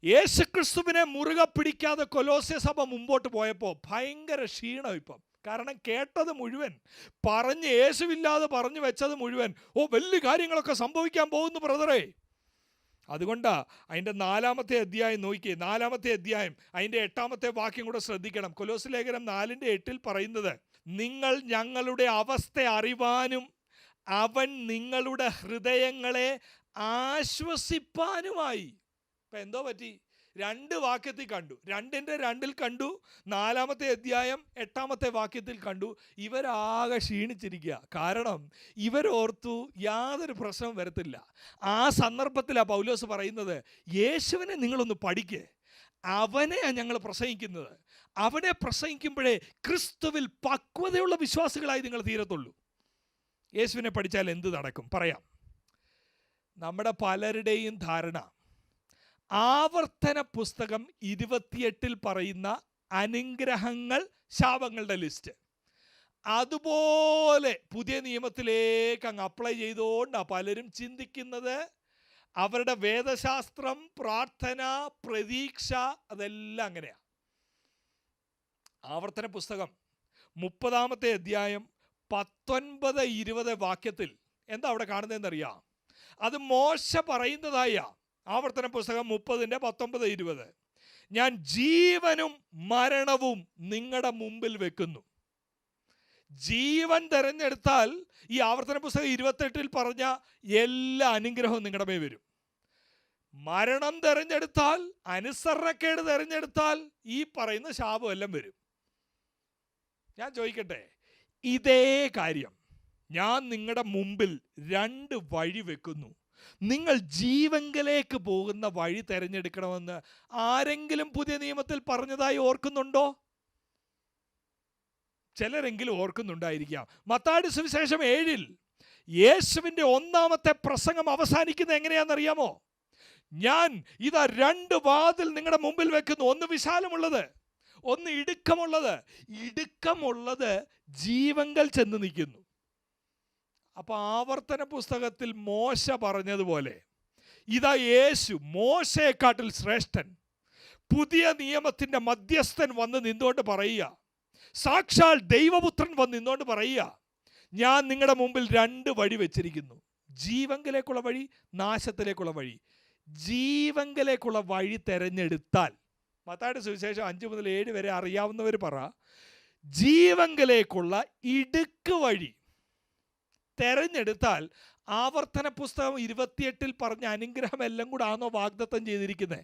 യേശുക്രിസ്തുവിനെ മുറുകെ പിടിക്കാതെ കൊലോസ്യ സഭ മുമ്പോട്ട് പോയപ്പോൾ ഭയങ്കര ക്ഷീണം ഇപ്പം. കാരണം കേട്ടത് മുഴുവൻ, പറഞ്ഞ് യേശുവില്ലാതെ പറഞ്ഞു വെച്ചത് മുഴുവൻ, വലിയ കാര്യങ്ങളൊക്കെ സംഭവിക്കാൻ പോകുന്നു ബ്രദറേ. അതുകൊണ്ടാ അതിൻ്റെ 4-ാമത്തെ അധ്യായം നോക്കിയേ. 4-ാമത്തെ അധ്യായം അതിൻ്റെ 8-ാമത്തെ വാക്യം കൂടെ ശ്രദ്ധിക്കണം. കൊലോസ്യ ലേഖനം 4:8 പറയുന്നത്, നിങ്ങൾ ഞങ്ങളുടെ അവസ്ഥ അറിവാനും അവൻ നിങ്ങളുടെ ഹൃദയങ്ങളെ ആശ്വസിപ്പാനുമായി. ഇപ്പം എന്തോ പറ്റി? 2 വാക്യത്തിൽ കണ്ടു, 2:2 കണ്ടു, 4-ാമത്തെ അധ്യായം 8-ാമത്തെ വാക്യത്തിൽ കണ്ടു. ഇവരാകെ ക്ഷീണിച്ചിരിക്കുക. കാരണം ഇവരോർത്തു യാതൊരു പ്രശ്നവും വരത്തില്ല. ആ സന്ദർഭത്തിലാണ് പൗലോസ് പറയുന്നത്, യേശുവിനെ നിങ്ങളൊന്ന് പഠിക്കേ, അവനെയാണ് ഞങ്ങൾ പ്രസംഗിക്കുന്നത്. അവനെ പ്രസംഗിക്കുമ്പോഴേ ക്രിസ്തുവിൽ പക്വതയുള്ള വിശ്വാസികളായി നിങ്ങൾ തീരത്തുള്ളൂ. യേശുവിനെ പഠിച്ചാൽ എന്ത് നടക്കും പറയാം. നമ്മുടെ പലരുടെയും ധാരണ ആവർത്തന പുസ്തകം 28 പറയുന്ന അനുഗ്രഹങ്ങൾ ശാപങ്ങളുടെ ലിസ്റ്റ് അതുപോലെ പുതിയ നിയമത്തിലേക്ക് അങ്ങ് അപ്ലൈ ചെയ്തുകൊണ്ടാണ് പലരും ചിന്തിക്കുന്നത്. അവരുടെ വേദശാസ്ത്രം, പ്രാർത്ഥന, പ്രതീക്ഷ അതെല്ലാം അങ്ങനെയാണ്. ആവർത്തന പുസ്തകം 30-ാമത്തെ അധ്യായം 19-20 വാക്യത്തിൽ എന്താ അവിടെ കാണുന്നതെന്നറിയാം? അത് മോശ പറയുന്നതായ ആവർത്തന പുസ്തകം 30:19-20, ഞാൻ ജീവനും മരണവും നിങ്ങളുടെ മുമ്പിൽ വെക്കുന്നു. ജീവൻ തിരഞ്ഞെടുത്താൽ ഈ ആവർത്തന പുസ്തകം 28 പറഞ്ഞ എല്ലാ അനുഗ്രഹവും നിങ്ങളുടെ മേൽ വരും. മരണം തിരഞ്ഞെടുത്താൽ, അനുസരണക്കേട് തിരഞ്ഞെടുത്താൽ ഈ പറയുന്ന ശാപം എല്ലാം വരും. ഞാൻ ചോദിക്കട്ടെ, ഇതേ കാര്യം ഞാൻ നിങ്ങളുടെ മുമ്പിൽ 2 വഴി വെക്കുന്നു. നിങ്ങൾ ജീവങ്കലേക്ക് പോകുന്ന വഴി തിരഞ്ഞെടുക്കണമെന്ന് ആരെങ്കിലും പുതിയ നിയമത്തിൽ പറഞ്ഞതായി ഓർക്കുന്നുണ്ടോ? ചിലരെങ്കിലും ഓർക്കുന്നുണ്ടായിരിക്കാം. മത്തായിയുടെ സുവിശേഷം 7 യേശുവിൻ്റെ 1-ാമത്തെ പ്രസംഗം അവസാനിക്കുന്നത് എങ്ങനെയാണെന്നറിയാമോ? ഞാൻ ഇതാ 2 വാതിൽ നിങ്ങളുടെ മുമ്പിൽ വെക്കുന്നു. ഒന്ന് വിശാലമുള്ളത്, ഒന്ന് ഇടുക്കമുള്ളത്. ഇടുക്കമുള്ളത് ജീവങ്കൽ ചെന്ന് നിൽക്കുന്നു. അപ്പോൾ ആവർത്തന പുസ്തകത്തിൽ മോശ പറഞ്ഞതുപോലെ ഇതാ യേശു മോശയെക്കാട്ടിൽ ശ്രേഷ്ഠൻ, പുതിയ നിയമത്തിൻ്റെ മധ്യസ്ഥൻ വന്ന് നിന്നുകൊണ്ട് പറയുക, സാക്ഷാൽ ദൈവപുത്രൻ വന്ന് നിന്നുകൊണ്ട് പറയുക, ഞാൻ നിങ്ങളുടെ മുമ്പിൽ 2 വഴി വെച്ചിരിക്കുന്നു. ജീവങ്കലേക്കുള്ള വഴി, നാശത്തിലേക്കുള്ള വഴി. ജീവങ്കലേക്കുള്ള വഴി തിരഞ്ഞെടുത്താൽ, മത്തായിയുടെ സുവിശേഷം 5 മുതൽ 7 വരെ അറിയാവുന്നവർ പറ, ജീവങ്കലേക്കുള്ള ഇടുക്ക് വഴി തെരഞ്ഞെടുത്താൽ ആവർത്തന പുസ്തകം 28 പറഞ്ഞ അനുഗ്രഹം എല്ലാം കൂടെ ആണോ വാഗ്ദത്തം ചെയ്തിരിക്കുന്നത്?